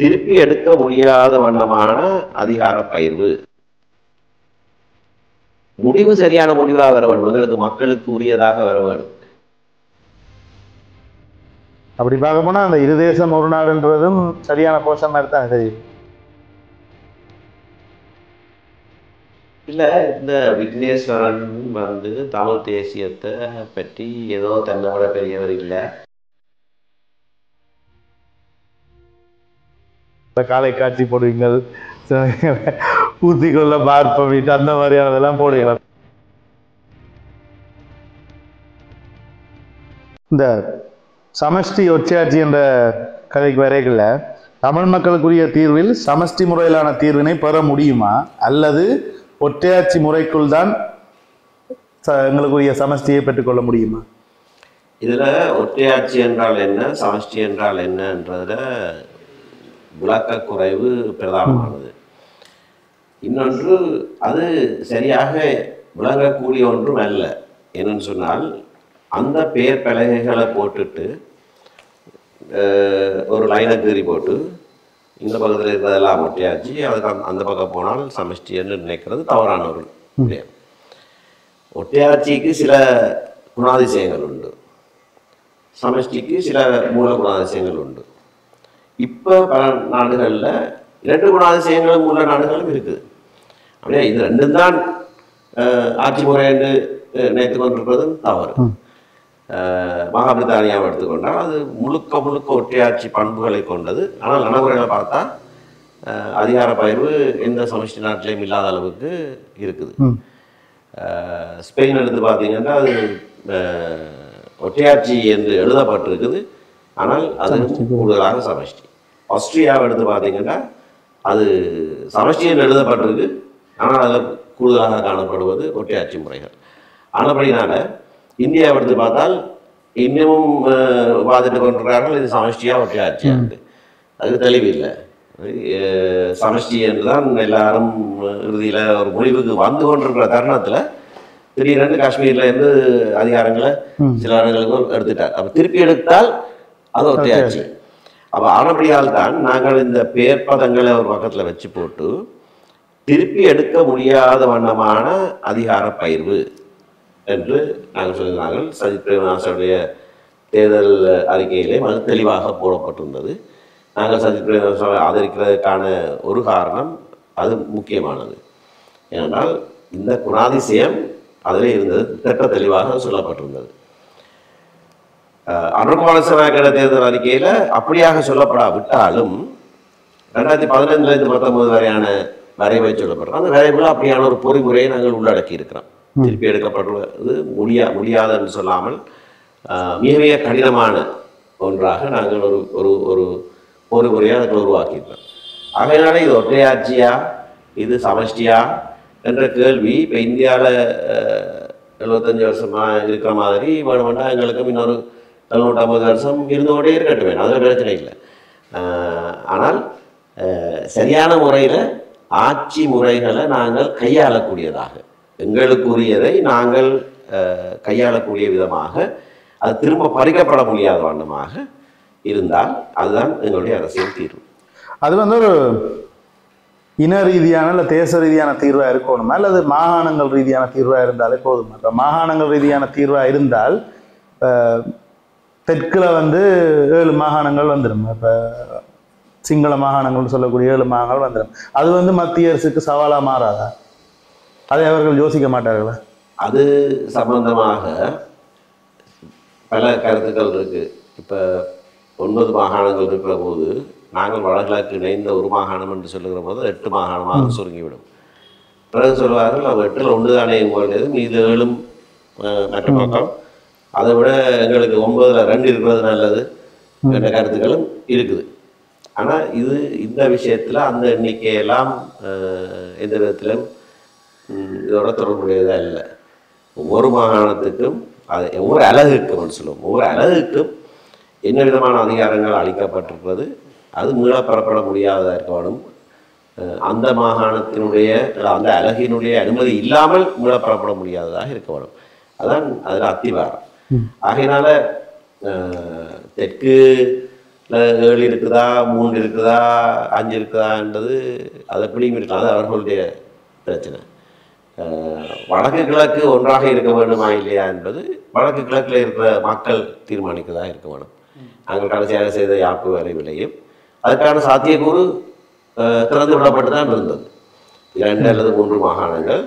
திருப்பி எடுக்க முடியாத வண்ணமான அதிகார பயிர்வு. முடிவு சரியான முடிவாக வர வேண்டும், எங்களுக்கு மக்களுக்கு உரியதாக வர வேண்டும். அப்படி பார்க்க போனா அந்த இரு தேசம் ஒரு நாடுன்றதும் சரியான கோஷம் மாதிரி தான் தெரியும். இல்ல, இந்த விக்னேஸ்வரன் தமிழ் தேசியத்தை பற்றி ஏதோ தன்னோட பெரியவர் இல்லை, காலை காட்சி போடுவீங்கள், ஊத்திக்குள்ள பார்ப்போம் அந்த மாதிரியானதெல்லாம் போடுவீங்க. இந்த சமஷ்டி ஒற்றையாட்சி என்ற கதைக்கு வரைகள்ல தமிழ் மக்களுக்குரிய தீர்வில் சமஷ்டி முறையிலான தீர்வினை பெற முடியுமா, அல்லது ஒற்றையாட்சி முறைக்குள் தான் எங்களுக்குரிய சமஷ்டியை பெற்றுக்கொள்ள முடியுமா? இதுல ஒற்றையாட்சி என்றால் என்ன, சமஷ்டி என்றால் என்னன்றதுல விளக்க குறைவு பிரதானமானது. இன்னொன்று, அது சரியாக விளங்கக்கூடிய ஒன்றும் அல்ல. என்னன்னு சொன்னால், அந்த பெயர் பலகைகளை போட்டுட்டு ஒரு லைனை கீறி போட்டு இந்த பக்கத்தில் இருக்கிறதெல்லாம் ஒற்றையாட்சி, அதுக்கு அந்த பக்கம் போனால் சமஷ்டி என்று நினைக்கிறது தவறான ஒரு விஷயம். ஒற்றையாட்சிக்கு சில குணாதிசயங்கள் உண்டு, சமஷ்டிக்கு சில மூல குணாதிசயங்கள் உண்டு. இப்போ பல நாடுகளில் 2 குணாதிசயங்களும் உள்ள நாடுகளும் இருக்குது. அப்படியே இது ரெண்டும் தான் ஆட்சி முறை என்று நினைத்து கொண்டிருப்பதும் தவறு. மகாபிரித்தானியாவை எடுத்துக்கொண்டால் அது முழுக்க முழுக்க ஒற்றையாட்சி பண்புகளை கொண்டது. ஆனால் நடைமுறைகளை பார்த்தா அதிகார பகிர்வு எந்த சமஷ்டி நாட்டிலையும் இல்லாத அளவுக்கு இருக்குது. ஸ்பெயின் எடுத்து பார்த்தீங்கன்னா அது ஒற்றையாட்சி என்று எழுதப்பட்டிருக்குது, ஆனால் அது கூடுதலாக சமஷ்டி. ஆஸ்திரியாவை எடுத்து பார்த்தீங்கன்னா அது சமஷ்டி என்று எழுதப்பட்டிருக்கு, ஆனால் அதில் கூடுதலாக காணப்படுவது ஒற்றையாட்சி முறைகள். ஆனபடினால இந்தியாவை எடுத்து பார்த்தால் இன்னமும் வாதிட்டு கொண்டிருக்கிறார்கள் இது சமஷ்டியா ஒற்றையாட்சியா. அது தெளிவில்லை. சமஷ்டி என்று தான் எல்லாரும் இறுதியில் ஒரு முடிவுக்கு வந்து கொண்டிருக்கிற தருணத்தில் திடீரென்று காஷ்மீர்ல இருந்து அதிகாரங்களை சில இடங்களுக்கு எடுத்துட்டார். அப்போ திருப்பி எடுத்தால் அது ஒற்றையாட்சி. அப்போ ஆனபடியால் தான் நாங்கள் இந்த பெயர் பதங்களை ஒரு பக்கத்தில் வச்சு போட்டு திருப்பி எடுக்க முடியாத வண்ணமான அதிகார பயிர்வு என்று நாங்கள் சொல்லியிருந்தார்கள். சஜித் பிரேமதாசனுடைய தேர்தல் அறிக்கையிலே அது தெளிவாக போடப்பட்டிருந்தது. நாங்கள் சஜித் பிரேமதாசனை ஆதரிக்கிறதுக்கான ஒரு காரணம் அது முக்கியமானது. ஏனென்றால் இந்த குணாதிசயம் அதிலே இருந்தது, திட்ட தெளிவாக சொல்லப்பட்டிருந்தது. அனுகுமார தேர்தல் அறிக்கையில அப்படியாக சொல்லப்படாவிட்டாலும் 2015 19 வரையான வரைவை சொல்லப்படுறோம். அந்த வரைவில் அப்படியான ஒரு பொறிமுறையை நாங்கள் உள்ளடக்கி இருக்கிறோம். திருப்பி எடுக்கப்படுவது முடியாது என்று சொல்லாமல் மிக மிக கடினமான ஒன்றாக நாங்கள் ஒரு ஒரு பொறிமுறையை அதுக்கு உருவாக்கியிருக்கிறோம். ஆகையினால இது ஒற்றையாட்சியா இது சமஷ்டியா என்ற கேள்வி இப்போ இந்தியாவில் 75 வருஷமா இருக்கிற மாதிரி வேணுமெண்டா எங்களுக்கும் இன்னொரு 750 வருஷம் இருந்து கொண்டே இருக்கட்டும் வேணும், அதில் பிரச்சனை இல்லை. ஆனால் சரியான முறையில் ஆட்சி முறைகளை நாங்கள் கையாளக்கூடியதாக, எங்களுக்குரியதை நாங்கள் கையாளக்கூடிய விதமாக, அது திரும்ப பறிக்கப்பட முடியாத வண்ணமாக இருந்தால் அதுதான் எங்களுடைய அரசியல் தீர்வு. அது ஒரு இன ரீதியான இல்லை தேச ரீதியான தீர்வாக இருக்கணுமா, அல்லது மாகாணங்கள் ரீதியான தீர்வாக இருந்தாலே போதுமா? இப்போ மாகாணங்கள் ரீதியான தீர்வாக இருந்தால் தெற்கில் 7 மாகாணங்கள் வந்துடும். இப்போ சிங்கள மாகாணங்கள்னு சொல்லக்கூடிய 7 மாகாணங்கள் வந்துடும். அது மத்திய அரசுக்கு சவாலாக மாறாதா? அதை அவர்கள் யோசிக்க மாட்டார்களா? அது சம்பந்தமாக பல கருத்துக்கள் இருக்கு. இப்போ 9 மாகாணங்கள் இருக்கிற போது நாங்கள் வடகிழக்கு இணைந்த ஒரு மாகாணம் என்று சொல்லுகிற போது 8 மாகாணமாக சுருங்கிவிடும். பிறகு சொல்வார்கள் அவள் 8ல் 1 தானே உங்களுடையது, மீது 7 மற்ற பக்கம், அதை விட எங்களுக்கு 9ல் 2 இருக்கிறது நல்லது என்ற கருத்துக்களும் இருக்குது. ஆனால் இந்த விஷயத்தில் அந்த எண்ணிக்கையெல்லாம் எந்த விதத்திலும் இதோட தொடர்புடையதாக இல்லை. ஒவ்வொரு மாகாணத்துக்கும் அது ஒவ்வொரு அலகுக்கும் சொல்லுவோம், ஒவ்வொரு அலகுக்கும் என்ன விதமான அதிகாரங்கள் அளிக்கப்பட்டிருக்கிறது, அது மீளப்பெறப்பட முடியாததாக இருக்க வேணும். அந்த மாகாணத்தினுடைய அந்த அலகினுடைய அனுமதி இல்லாமல் மீளப்பெறப்பட முடியாததாக இருக்க வேணும். அதான் அதில் அத்திவாரம். ஆகையினால தெற்கு இல்லை 7 இருக்குதா 3 இருக்குதா 5 இருக்குதான்றது அது எப்படியும் இருக்கலாம். அது அவர்களுடைய பிரச்சனை. வடக்கு கிழக்கு ஒன்றாக இருக்க வேண்டுமா இல்லையா என்பது வடக்கு கிழக்கில் இருக்கிற மக்கள் தீர்மானிக்கதா இருக்க வேணும். நாங்கள் கடைசியாக செய்த யாப்பு வரைவிலையும் அதுக்கான சாத்தியக்கூறு திறந்து விடப்பட்டு தான் இருந்தது. 2 அல்லது 3 மாகாணங்கள்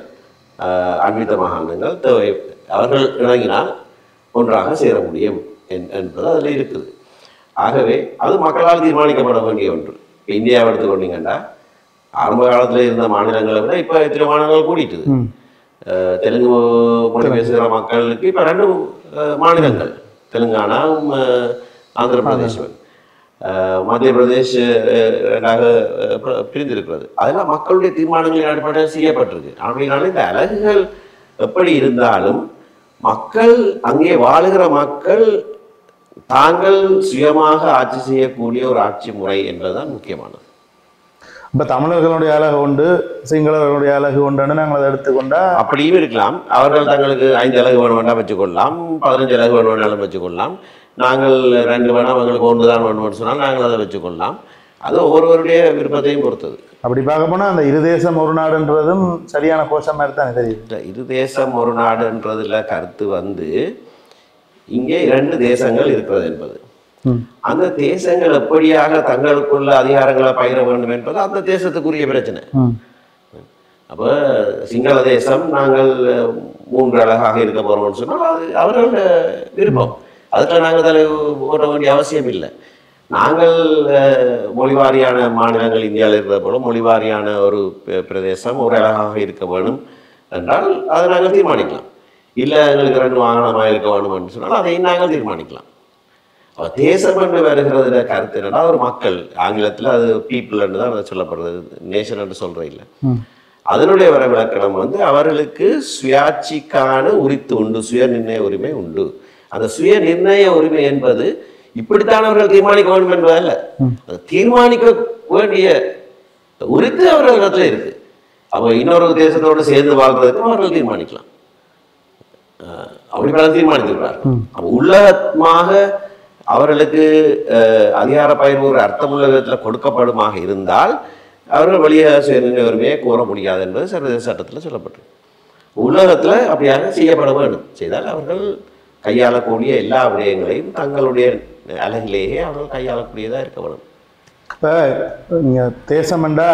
அண்மித்த மாகாணங்கள் தேவை அவர்கள் இணங்கினால் ஒன்றாக சேர முடியும் என்பது அதில் இருக்குது. ஆகவே அது மக்களால் தீர்மானிக்கப்பட வேண்டிய ஒன்று. இப்போ இந்தியாவை எடுத்துக்கொண்டீங்கன்னா ஆரம்ப காலத்தில் இருந்த மாநிலங்களை விட இப்போ எத்தனை மாநிலங்கள் கூடிட்டுது. தெலுங்கு மொழி பேசுகிற மக்களுக்கு இப்போ 2 மாநிலங்கள் தெலுங்கானா ஆந்திர பிரதேசம் மத்திய பிரதேஷ் 2ஆக பிரிந்திருக்கிறது. அதெல்லாம் மக்களுடைய தீர்மானங்களின் அடிப்படையில் செய்யப்பட்டிருக்கு. அப்படின்னாலும் இந்த அலகுகள் எப்படி இருந்தாலும் மக்கள் அங்கே வாழுகிற மக்கள் தாங்கள் சுயமாக ஆட்சி செய்யக்கூடிய ஒரு ஆட்சி முறை என்பதுதான் முக்கியமானது. இப்போ தமிழர்களுடைய அழகு உண்டு, சிங்களர்களுடைய அழகு உண்டுன்னு நாங்கள் அதை எடுத்துக்கொண்டா அப்படியும் இருக்கலாம். அவர்கள் தங்களுக்கு 5 அலகு வேணும் வேண்டாம் வச்சுக்கொள்ளலாம், 15 அலகு வேணும் வேண்டாலும் வச்சுக்கொள்ளலாம். நாங்கள் 2 வேணாம் அவங்களுக்கு 1 தான் வேணும்னு சொன்னால் நாங்கள் அதை வச்சுக்கொள்ளலாம். அது ஒவ்வொருவருடைய விருப்பத்தையும் பொறுத்தது. அப்படி பார்க்க போனால் அந்த இரு தேசம் ஒரு நாடுன்றதும் சரியான கோஷம் மாதிரி தான் தெரியுது. இரு தேசம் ஒரு நாடுன்றதுல கருத்து வந்து இங்கே 2 தேசங்கள் இருக்கிறது என்பது. அந்த தேசங்கள் எப்படியாக தங்களுக்குள்ள அதிகாரங்களை பகிர வேண்டும் என்பது அந்த தேசத்துக்குரிய பிரச்சனை. அப்போ சிங்கள தேசம் நாங்கள் 3 அழகாக இருக்க போறோம்னு சொன்னால் அது அவர்களோட விருப்பம். அதுக்கு நாங்கள் தலை ஓட்ட வேண்டிய அவசியம் இல்லை. நாங்கள் மொழிவாரியான மாநிலங்கள் இந்தியாவில் இருக்கிற போல மொழிவாரியான ஒரு பிரதேசம் ஒரு அழகாக இருக்க வேணும் என்றால் அதை நாங்கள் தீர்மானிக்கலாம். இல்லை எங்களுக்கு 2 வாகனமாக இருக்க வேணும்னு சொன்னால் அதையும் நாங்கள் தீர்மானிக்கலாம். தேசம் என்று வருகிறதுல கருத்து என்னன்னா ஒரு மக்கள், ஆங்கிலத்தில் அது பீப்புள் என்று தான் அதை சொல்லப்படுறது, நேஷன் என்று சொல்ற இல்லை. அதனுடைய வர விளக்கணம் வந்து அவர்களுக்கு சுயாட்சிக்கான உரித்து உண்டு, சுய நிர்ணய உரிமை உண்டு. அந்த சுய நிர்ணய உரிமை என்பது இப்படித்தான் அவர்கள் தீர்மானிக்க வேண்டும் என்பதல்ல, அது தீர்மானிக்க வேண்டிய உரித்து அவர்களிடத்துல இருக்கு. அப்போ இன்னொரு தேசத்தோடு சேர்ந்து வாழ்றதுக்கும் அவர்கள் தீர்மானிக்கலாம். அப்படி பல தீர்மானித்திருக்கிறார். அப்போ உள்ளகமாக அவர்களுக்கு அதிகார பகிர்வு ஒரு அர்த்தமுள்ள விதத்தில் கொடுக்கப்படுமாக இருந்தால் அவர்கள் வழிய சுய உரிமையை கோர முடியாது என்பது சர்வதேச சட்டத்தில் சொல்லப்பட்டிருக்கு. உலகத்தில் அப்படியாக செய்யப்பட வேண்டும். செய்தால் அவர்கள் கையாளக்கூடிய எல்லா விடயங்களையும் தங்களுடைய அழகிலேயே அவர்கள் கையாளக்கூடியதாக இருக்க வேண்டும். இப்போ நீங்கள் தேசம்ண்டா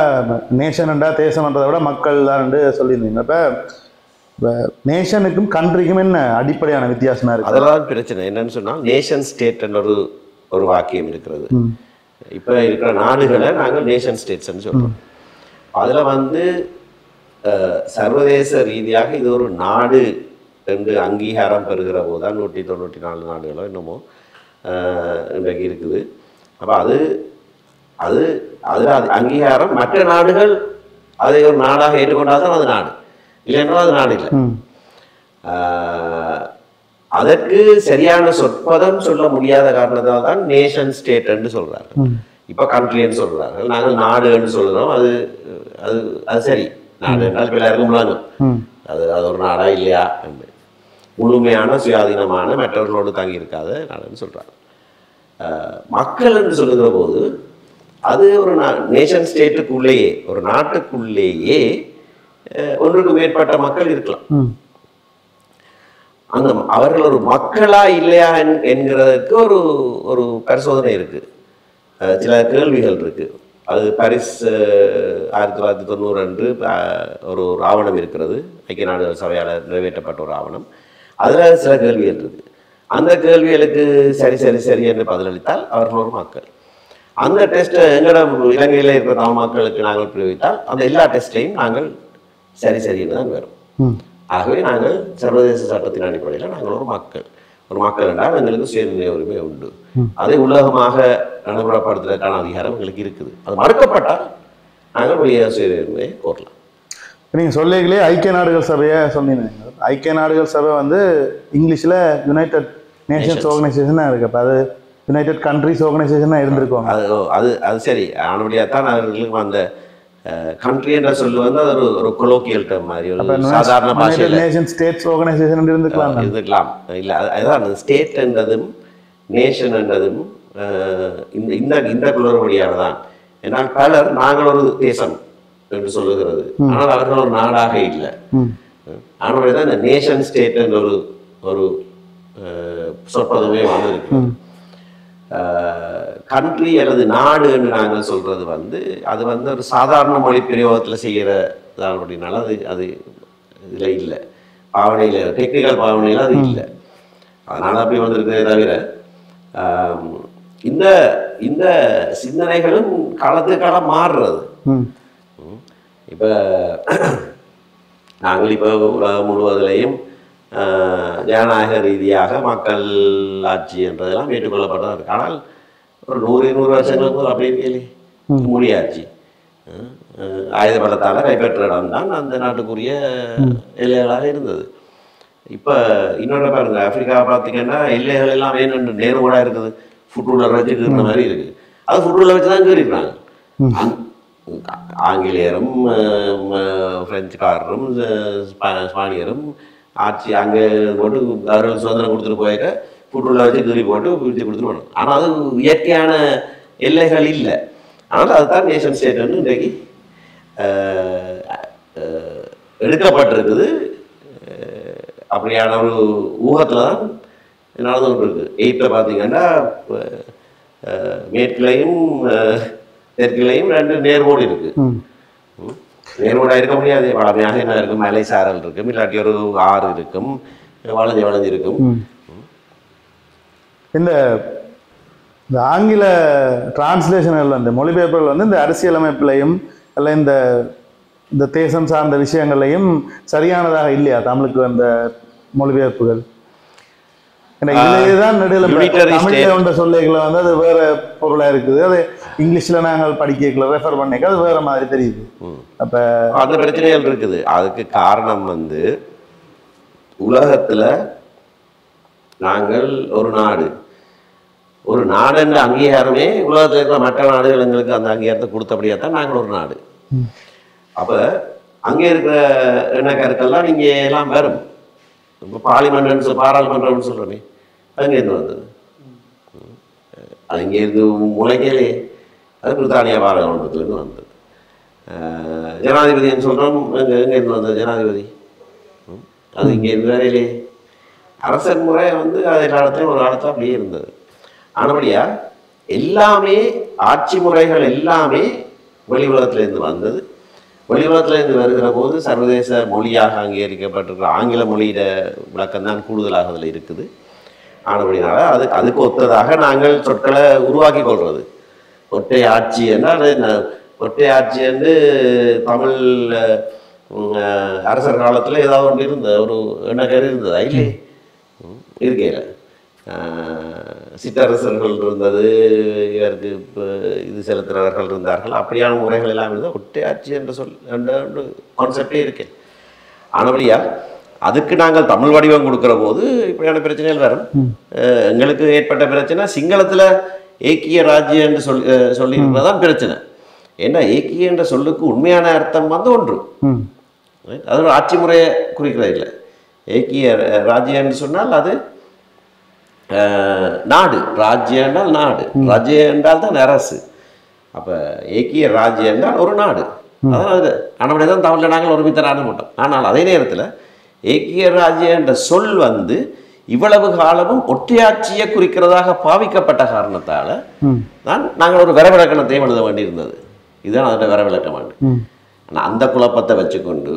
நேஷன்ண்டா தேசம்ன்றதை விட மக்கள் தான் சொல்லியிருந்தீங்க. இப்போ நேஷனுக்கும் கண்ட்ரிக்கும் என்ன அடிப்படையான வித்தியாசமா இருக்கு? அதெல்லாம் பிரச்சனை என்னன்னு சொன்னால் நேஷன் ஸ்டேட் என்ற ஒரு வாக்கியம் இருக்கிறது. இப்போ இருக்கிற நாடுகளை நாங்கள் நேஷன் ஸ்டேட்ஸ்ன்னு சொல்கிறோம். அதில் வந்து சர்வதேச ரீதியாக இது ஒரு நாடு என்று அங்கீகாரம் பெறுகிற போது தான் 194 நாடுகளோ என்னமோ இன்றைக்கு இருக்குது. அப்போ அது அங்கீகாரம் மற்ற நாடுகள் அதை ஒரு நாடாக ஏற்றுக்கொண்டால் தான் அது நாடு, இல்லைன்னா அது நாடு இல்லை. அதற்கு சரியான சொற்பதம் சொல்ல முடியாத காரணத்தால் தான் நேஷன் ஸ்டேட் என்று சொல்றாங்க. இப்ப கண்ட்ரின்னு சொல்றாங்க, நாங்கள் நாடு என்று சொல்றோம். அது அது அது சரி, நாடு என்றால் எல்லாருக்கும் விளங்கும் அது அது ஒரு நாடா இல்லையா என்று. முழுமையான சுயாதீனமான மற்றவர்களோடு தங்கி இருக்காத நாடுன்னு சொல்றாங்க. மக்கள் என்று சொல்லுகிற போது அது ஒரு நேஷன் ஸ்டேட்டுக்குள்ளேயே ஒரு நாட்டுக்குள்ளேயே ஒன்றுக்கு மேற்பட்ட மக்கள் இருக்கலாம். அந்த அவர்கள் ஒரு மக்களா இல்லையா என்கிறதுக்கு ஒரு பரிசோதனை இருக்கு, சில கேள்விகள் இருக்கு. அது பாரிஸ் 1990 அன்று ஒரு ஆவணம் இருக்கிறது, ஐக்கிய நாடுகள் சபையால் நிறைவேற்றப்பட்ட ஒரு ஆவணம். அதில் சில கேள்விகள் இருக்கு. அந்த கேள்விகளுக்கு சரி என்று பதிலளித்தால் அவர்கள் ஒரு மக்கள். அந்த டெஸ்ட்டை எங்களோட இலங்கையில் இருக்கிற தமிழ் மக்களுக்கு நாங்கள் பிரயோகித்தால் அந்த எல்லா டெஸ்ட்டையும் நாங்கள் சரி தான் வரும். ஆகவே நாங்கள் சர்வதேச சட்டத்தின் அடிப்படையில் நாங்கள் ஒரு மக்கள் என்றால் எங்களுக்கு சுயநிர்ணய உரிமை உண்டு. அதை உலகமாக நடைமுறைப்படுத்துவதற்கான அதிகாரம் எங்களுக்கு இருக்குது. அது மறுக்கப்பட்டால் நாங்கள் வெளியே சுயநிர்ணய கோரலாம். நீங்கள் சொல்லிங்களே ஐக்கிய நாடுகள் சபையை சொன்னீங்க. ஐக்கிய நாடுகள் சபை வந்து இங்கிலீஷில் யுனைடெட் நேஷன்ஸ் ஆர்கனைசேஷனாக இருக்கு. அப்போ அது யுனைடெட் கண்ட்ரிஸ் ஆர்கனைசேஷனாக இருந்திருக்கோங்க. அது சரி. ஆனபடியாக தான் அவர்களுக்கு அந்த கண்ட்ரி என்ற சொல்லு வந்து அது ஒரு கொலோக்கியல் டேர்ம் மாதிரி, ஒரு சாதாரண பாஷையில் நேஷன் ஸ்டேட்ஸ் ஆர்கனைசேஷன் இருந்துக்கலாம். இல்லை அதுதான் ஸ்டேட் என்றதும் நேஷன் என்றதும் இந்த இந்த இந்த குளறுபடியாக தான். ஏன்னா பலர் நாங்கள் ஒரு தேசம் என்று சொல்லுகிறது, ஆனால் அவர்கள் ஒரு நாடாக இல்லை. ஆனால் தான் இந்த நேஷன் ஸ்டேட் என்ற ஒரு சொற்பதமே வந்திருக்கு. கண்ட்ரி அல்லது நாடு என்று நாங்கள் சொல்றது அது ஒரு சாதாரண மொழி பிரயோகத்தில் செய்கிறதா அப்படின்னால அது இதில் இல்லை, பாவனையில் டெக்னிக்கல் பாவனையில் அது இல்லை. அதனால் அப்படி வந்திருக்கிறதே தவிர இந்த இந்த சிந்தனைகளும் காலத்துக்கு காலம் மாறுறது. இப்போ நாங்கள் இப்போ உலகம் முழுவதிலையும் ஜனநாயக ரீதியாக மக்கள் ஆட்சி என்றதெல்லாம் ஏற்றுக்கொள்ளப்பட்டதாக இருக்கு. ஆனால் ஒரு 100 வருஷங்களுக்கு அப்படி இருக்கே மொழியாட்சி ஆயுத பலத்தால் கைப்பற்ற இடம் தான் அந்த நாட்டுக்குரிய எல்லைகளாக இருந்தது. இப்போ இன்னொன்று பாருங்க, ஆப்பிரிக்கா பார்த்தீங்கன்னா எல்லைகள் எல்லாம் வேணும் நேர்கோடாக இருக்குது, ஃபுட்ரூலர் வச்சு கீறின மாதிரி இருக்குது. அது ஃபுட்ரூலர் வச்சு தான் கீறிடுறாங்க. ஆங்கிலேயரும் பிரெஞ்சுக்காரரும் ஸ்பானியரும் ஆட்சி அங்கே போட்டு அவர்கள் சுதந்திரம் கொடுத்துட்டு போயிருக்க ஃபுட்ரூலர் வச்சு கீறி போட்டு பிரித்து கொடுத்துட்டு போனோம். ஆனால் அது இயற்கையான எல்லைகள் இல்லை. ஆனால் அதுதான் நேஷன் ஸ்டேட்னு இன்றைக்கு எடுக்கப்பட்டிருக்குது. அப்படியான ஒரு ஊகத்தில் தான் நடந்து கொண்டு இருக்கு. 8ல் பார்த்தீங்கன்னா மேற்குலையும் தெற்குலையும் 2 நேர்கோடு இருக்கு. நேர்கோடாக இருக்க முடியாது, வளமையாக என்ன இருக்கும், மலை சாரல் இருக்கும், இல்லாட்டி ஒரு ஆறு இருக்கும், வளைஞ்சு இருக்கும். இந்த ஆங்கில டிரான்ஸ்லேஷன்கள் மொழிபெயர்ப்புகள் இந்த அரசியலமைப்பிலையும் அல்ல இந்த தேசம் சார்ந்த விஷயங்களையும் சரியானதாக இல்லையா தமிழுக்கு அந்த மொழிபெயர்ப்புகள்? இதுதான் நடுவில் சொல்லிகளை அது வேற பொருளா இருக்குது, அது இங்கிலீஷ்ல நாங்கள் படிக்கல ரெஃபர் பண்ணிக்க அது வேற மாதிரி தெரியுது. அப்ப அந்த பிரச்சனைகள் இருக்குது. அதுக்கு காரணம் உலகத்துல நாங்கள் ஒரு நாடு என்ற அங்கீகாரமே உலகத்தில் இருக்கிற மற்ற நாடுகள் எங்களுக்கு அந்த அங்கீகாரத்தை கொடுத்தபடியா தான் நாங்கள் ஒரு நாடு. அப்ப அங்கே இருக்கிற என்ன கருக்கெல்லாம் நீங்க எல்லாம் வரும். இப்போ பாராளுமன்றம்னு சொல்றேனே, அங்கேருந்து வந்தது. அங்கேருந்து முளைக்கலே அது பிரித்தானியா பாராளுமன்றத்திலேருந்து வந்தது. ஜனாதிபதினு சொல்கிறோம், எங்கேருந்து வந்தது ஜனாதிபதி? அது இங்கேருந்து வேறையிலே அரசன் முறை அது எல்லா இடத்துலையும் ஒரு காலத்தில் அப்படியே இருந்தது. ஆனபடியா எல்லாமே ஆட்சி முறைகள் எல்லாமே வெளி உலகத்திலேருந்து வந்தது. வெளி உலகத்திலேருந்து வருகிற போது சர்வதேச மொழியாக அங்கீகரிக்கப்பட்டிருக்கிற ஆங்கில மொழியிட விளக்கம் தான் கூடுதலாக அதில் இருக்குது. ஆனபடினால அதுக்கு ஒத்ததாக நாங்கள் சொற்களை உருவாக்கி கொள்வது. ஒற்றை ஆட்சி என்றால் ஒற்றை ஆட்சி என்று தமிழ் அரசர் காலத்தில் ஏதாவது ஒன்று இருந்தது, ஒரு எண்ணக்கரு இருந்ததா? இல்லை, இருக்கையில் சிற்றரசர்கள் இருந்தது, இவருக்கு இப்போ இது செலுத்துகிறவர்கள் இருந்தார்கள். அப்படியான முறைகள் எல்லாம் இருந்தது. ஒற்றை ஆட்சி என்ற என்ற கான்செப்டே இருக்கு. ஆனபடியா அதுக்கு நாங்கள் தமிழ் வடிவம் கொடுக்குற போது இப்படியான பிரச்சனைகள் வரும். எங்களுக்கு ஏற்பட்ட பிரச்சனை சிங்களத்தில் ஏக்கிய ராஜ்யம் என்று சொல்லியிருக்கிறதான் பிரச்சனை. ஏன்னா ஏக்கிய என்ற சொல்லுக்கு உண்மையான அர்த்தம் ஒன்று, அது ஒரு ஆட்சி முறையை குறிக்கிறது இல்லை. ஏக்கிய ராஜ்யம் என்று சொன்னால் அது நாடு, ராஜ்யம் என்றால் நாடு, ராஜ்யம் என்றால் தான் அரசு. அப்போ ஏக்கிய ராஜ்யம் என்றால் ஒரு நாடு. அதான் அது ஆனபடி தான் தமிழில் நாங்கள் ஒருமித்த நாடு மாட்டோம். ஆனால் அதே நேரத்தில் ஏக்கிய ராஜ்யம் என்ற சொல் இவ்வளவு காலமும் ஒற்றையாட்சியை குறிக்கிறதாக பாவிக்கப்பட்ட காரணத்தால் தான் நாங்கள் ஒரு வரவிலக்கணத்தையும் எழுத வேண்டியிருந்தது. இதுதான் அதோட வரவிலக்கம். ஆனால் அந்த குழப்பத்தை வச்சுக்கொண்டு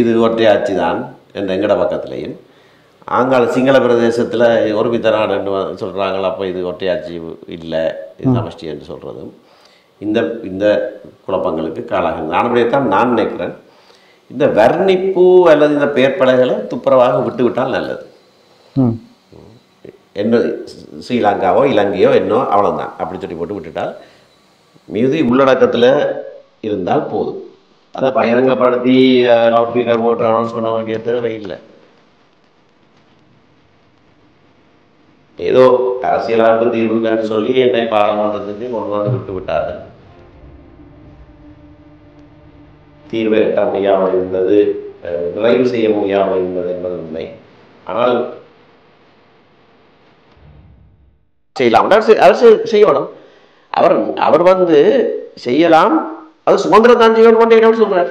இது ஒற்றையாட்சி தான் என்ற எங்கட பக்கத்திலையும் ஆங்கால சிங்கள பிரதேசத்தில் ஒருமித்த நாடுன்னு சொல்கிறாங்களா, அப்போ இது ஒற்றையாட்சி இல்லை, இது சமஷ்டி என்று சொல்கிறதும் இந்த இந்த குழப்பங்களுக்கு காலாகிறது. ஆனபடியத்தான் நான் நினைக்கிறேன், இந்த வர்ணிப்பு அல்லது இந்த பெயர்ப்பலைகளை துப்புரவாக விட்டுவிட்டால் நல்லது. என்ன ஸ்ரீலங்காவோ இலங்கையோ என்னோ அவ்வளோதான், அப்படி சொல்லி போட்டு விட்டுட்டால் மீதி உள்ளடக்கத்தில் இருந்தால் போதும். அதை பகிரங்கப்படுத்தி லவுட் ஸ்பீக்கர் போட்டு அனௌன்ஸ் பண்ண வேண்டிய தேவை இல்லை. ஏதோ அரசியலாக தீர்வுன்னு சொல்லி என்னை பாராளுமன்றத்துக்கு கொண்டு வந்து விட்டு விட்டார்கள். தீர்வை எட்ட முடியாமல் இருந்தது, நிறைவு செய்ய முடியாமல் இருந்தது என்பது உண்மை. ஆனால் செய்யலாம். அவர் செய்யணும். அவர் அவர் வந்து செய்யலாம். அது சுமந்திரம் தான் செய்யணும் சொல்றார்.